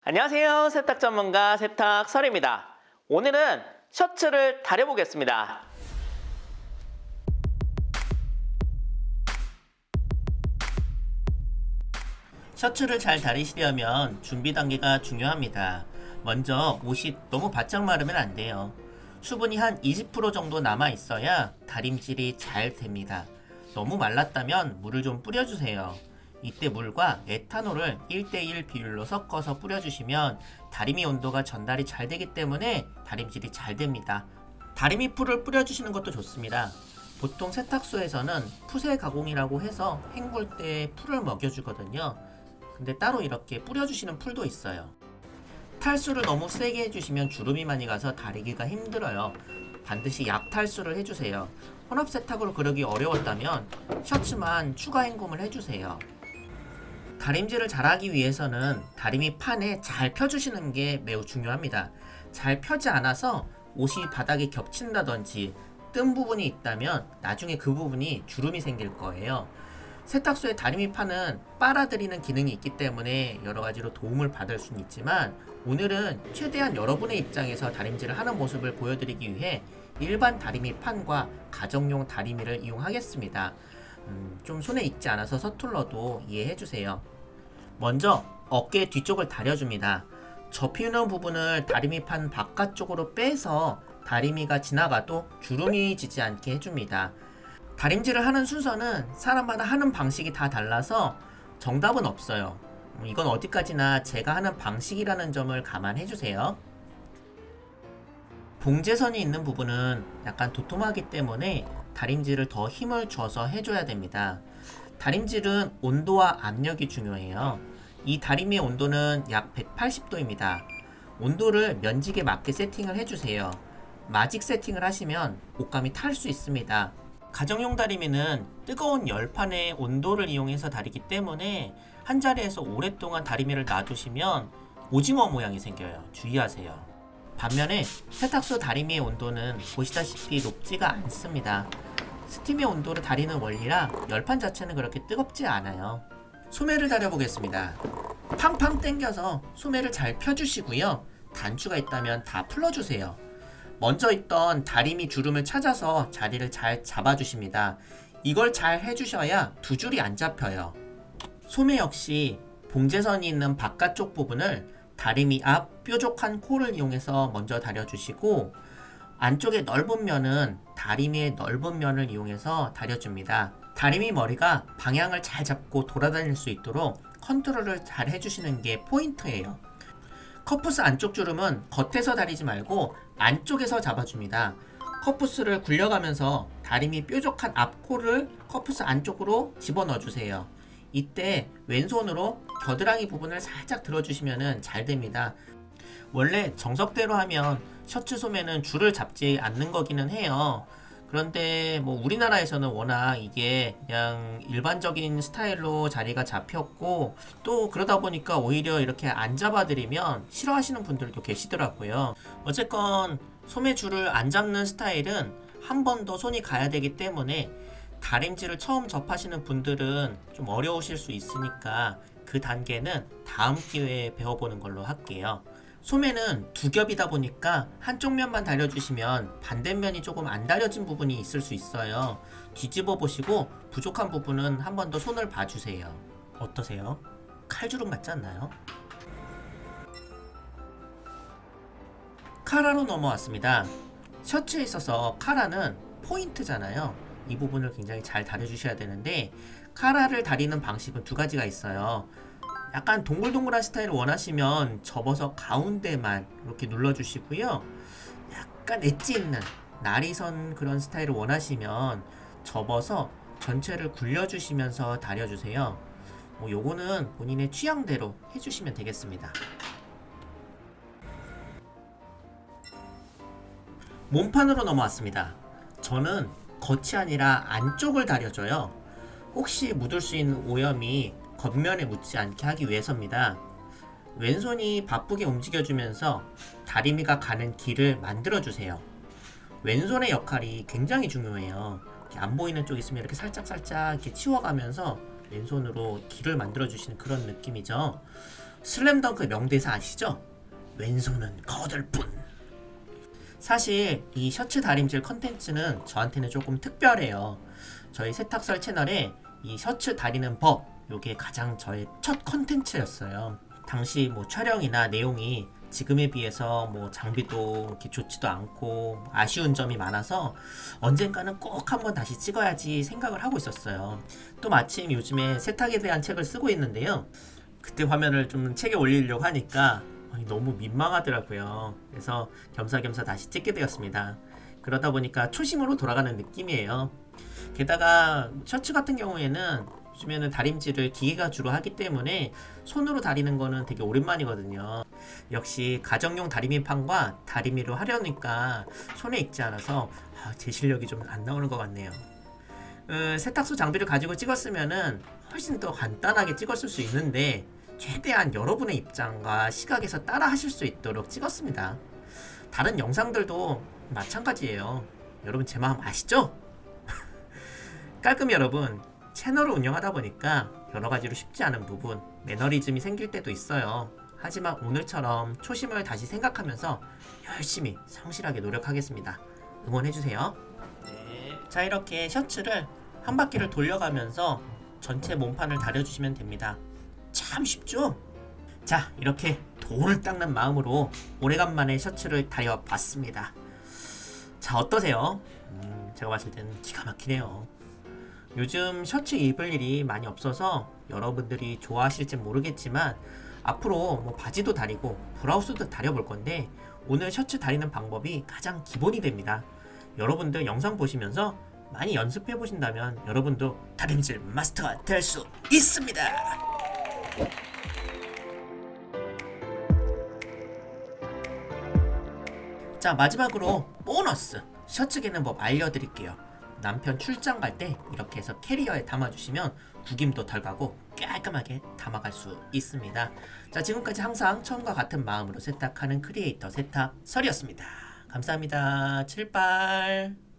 안녕하세요. 세탁 전문가 세탁설입니다. 오늘은 셔츠를 다려보겠습니다. 셔츠를 잘 다리시려면 준비 단계가 중요합니다. 먼저 옷이 너무 바짝 마르면 안 돼요. 수분이 한 20% 정도 남아 있어야 다림질이 잘 됩니다. 너무 말랐다면 물을 좀 뿌려주세요. 이때 물과 에탄올을 1:1 비율로 섞어서 뿌려주시면 다리미 온도가 전달이 잘 되기 때문에 다림질이 잘 됩니다. 다리미 풀을 뿌려주시는 것도 좋습니다. 보통 세탁소에서는 푸세 가공이라고 해서 헹굴 때 풀을 먹여주거든요. 근데 따로 이렇게 뿌려주시는 풀도 있어요. 탈수를 너무 세게 해주시면 주름이 많이 가서 다리기가 힘들어요. 반드시 약탈수를 해주세요. 혼합 세탁으로 그러기 어려웠다면 셔츠만 추가 헹굼을 해주세요. 다림질을 잘하기 위해서는 다리미 판에 잘 펴주시는 게 매우 중요합니다. 잘 펴지 않아서 옷이 바닥에 겹친다든지 뜬 부분이 있다면 나중에 그 부분이 주름이 생길 거예요. 세탁소의 다리미 판은 빨아들이는 기능이 있기 때문에 여러 가지로 도움을 받을 수는 있지만 오늘은 최대한 여러분의 입장에서 다림질을 하는 모습을 보여드리기 위해 일반 다리미 판과 가정용 다리미를 이용하겠습니다. 좀 손에 익지 않아서 서툴러도 이해해주세요. 먼저 어깨 뒤쪽을 다려줍니다. 접히는 부분을 다리미판 바깥쪽으로 빼서 다리미가 지나가도 주름이 지지 않게 해줍니다. 다림질을 하는 순서는 사람마다 하는 방식이 다 달라서 정답은 없어요. 이건 어디까지나 제가 하는 방식이라는 점을 감안해주세요. 봉제선이 있는 부분은 약간 도톰하기 때문에 다림질을 더 힘을 줘서 해줘야 됩니다. 다림질은 온도와 압력이 중요해요. 이 다리미의 온도는 약 180도입니다. 온도를 면직에 맞게 세팅을 해주세요. 마직 세팅을 하시면 옷감이 탈 수 있습니다. 가정용 다리미는 뜨거운 열판의 온도를 이용해서 다리기 때문에 한 자리에서 오랫동안 다리미를 놔두시면 오징어 모양이 생겨요. 주의하세요. 반면에 세탁소 다리미의 온도는 보시다시피 높지가 않습니다. 스팀의 온도를 다리는 원리라 열판 자체는 그렇게 뜨겁지 않아요. 소매를 다려보겠습니다. 팡팡 당겨서 소매를 잘 펴주시고요. 단추가 있다면 다 풀어주세요. 먼저 있던 다리미 주름을 찾아서 자리를 잘 잡아주십니다. 이걸 잘 해주셔야 두 줄이 안 잡혀요. 소매 역시 봉제선이 있는 바깥쪽 부분을 다리미 앞 뾰족한 코를 이용해서 먼저 다려주시고 안쪽의 넓은 면은 다리미의 넓은 면을 이용해서 다려줍니다. 다리미 머리가 방향을 잘 잡고 돌아다닐 수 있도록 컨트롤을 잘 해주시는 게 포인트예요. 커프스 안쪽 주름은 겉에서 다리지 말고 안쪽에서 잡아줍니다. 커프스를 굴려가면서 다리미 뾰족한 앞코를 커프스 안쪽으로 집어넣어주세요. 이때 왼손으로 겨드랑이 부분을 살짝 들어주시면 잘 됩니다. 원래 정석대로 하면 셔츠 소매는 줄을 잡지 않는 거기는 해요. 그런데 우리나라에서는 워낙 이게 그냥 일반적인 스타일로 자리가 잡혔고 또 그러다 보니까 오히려 이렇게 안 잡아드리면 싫어하시는 분들도 계시더라고요. 어쨌건 소매 줄을 안 잡는 스타일은 한 번 더 손이 가야 되기 때문에 다림질을 처음 접하시는 분들은 좀 어려우실 수 있으니까 그 단계는 다음 기회에 배워보는 걸로 할게요. 소매는 두 겹이다 보니까 한쪽 면만 다려주시면 반대면이 조금 안 다려진 부분이 있을 수 있어요. 뒤집어 보시고 부족한 부분은 한 번 더 손을 봐주세요. 어떠세요? 칼주름 같지 않나요? 카라로 넘어왔습니다. 셔츠에 있어서 카라는 포인트잖아요. 이 부분을 굉장히 잘 다려주셔야 되는데 카라를 다리는 방식은 두 가지가 있어요. 약간 동글동글한 스타일을 원하시면 접어서 가운데만 이렇게 눌러주시고요. 약간 엣지 있는 날이 선 그런 스타일을 원하시면 접어서 전체를 굴려주시면서 다려주세요. 요거는 본인의 취향대로 해주시면 되겠습니다. 몸판으로 넘어왔습니다. 저는 겉이 아니라 안쪽을 다려줘요. 혹시 묻을 수 있는 오염이 겉면에 묻지 않게 하기 위해서입니다. 왼손이 바쁘게 움직여주면서 다리미가 가는 길을 만들어주세요. 왼손의 역할이 굉장히 중요해요. 안 보이는 쪽 있으면 이렇게 살짝 이렇게 치워가면서 왼손으로 길을 만들어주시는 그런 느낌이죠. 슬램덩크 명대사 아시죠? 왼손은 거들 뿐. 사실 이 셔츠 다림질 컨텐츠는 저한테는 조금 특별해요. 저희 세탁설 채널에 이 셔츠 다리는 법, 요게 가장 저의 첫 컨텐츠였어요. 당시 뭐 촬영이나 내용이 지금에 비해서 뭐 장비도 이렇게 좋지도 않고 아쉬운 점이 많아서 언젠가는 꼭 한번 다시 찍어야지 생각을 하고 있었어요. 또 마침 요즘에 세탁에 대한 책을 쓰고 있는데요. 그때 화면을 좀 책에 올리려고 하니까 너무 민망하더라고요. 그래서 겸사겸사 다시 찍게 되었습니다. 그러다 보니까 초심으로 돌아가는 느낌이에요. 게다가 셔츠 같은 경우에는 요즘에는 다림질을 기계가 주로 하기 때문에 손으로 다리는 거는 되게 오랜만이거든요. 역시 가정용 다리미판과 다리미로 하려니까 손에 익지 않아서 제 실력이 좀 안 나오는 것 같네요. 세탁소 장비를 가지고 찍었으면은 훨씬 더 간단하게 찍었을 수 있는데 최대한 여러분의 입장과 시각에서 따라 하실 수 있도록 찍었습니다. 다른 영상들도 마찬가지예요. 여러분 제 마음 아시죠? 깔끔히 여러분, 채널을 운영하다 보니까 여러가지로 쉽지 않은 부분, 매너리즘이 생길 때도 있어요. 하지만 오늘처럼 초심을 다시 생각하면서 열심히 성실하게 노력하겠습니다. 응원해주세요. 네. 자, 이렇게 셔츠를 한 바퀴를 돌려가면서 전체 몸판을 다려주시면 됩니다. 참 쉽죠? 자, 이렇게 돌을 닦는 마음으로 오래간만에 셔츠를 다려봤습니다. 자, 어떠세요? 제가 봤을 때는 기가 막히네요. 요즘 셔츠 입을 일이 많이 없어서 여러분들이 좋아하실지 모르겠지만 앞으로 뭐 바지도 다리고 브라우스도 다려볼 건데 오늘 셔츠 다리는 방법이 가장 기본이 됩니다. 여러분들 영상 보시면서 많이 연습해 보신다면 여러분도 다림질 마스터가 될 수 있습니다. 자, 마지막으로 보너스 셔츠 개는 법 알려드릴게요. 남편 출장 갈 때 이렇게 해서 캐리어에 담아주시면 구김도 덜 가고 깔끔하게 담아갈 수 있습니다. 자, 지금까지 항상 처음과 같은 마음으로 세탁하는 크리에이터 세탁설이었습니다. 감사합니다. 칠발.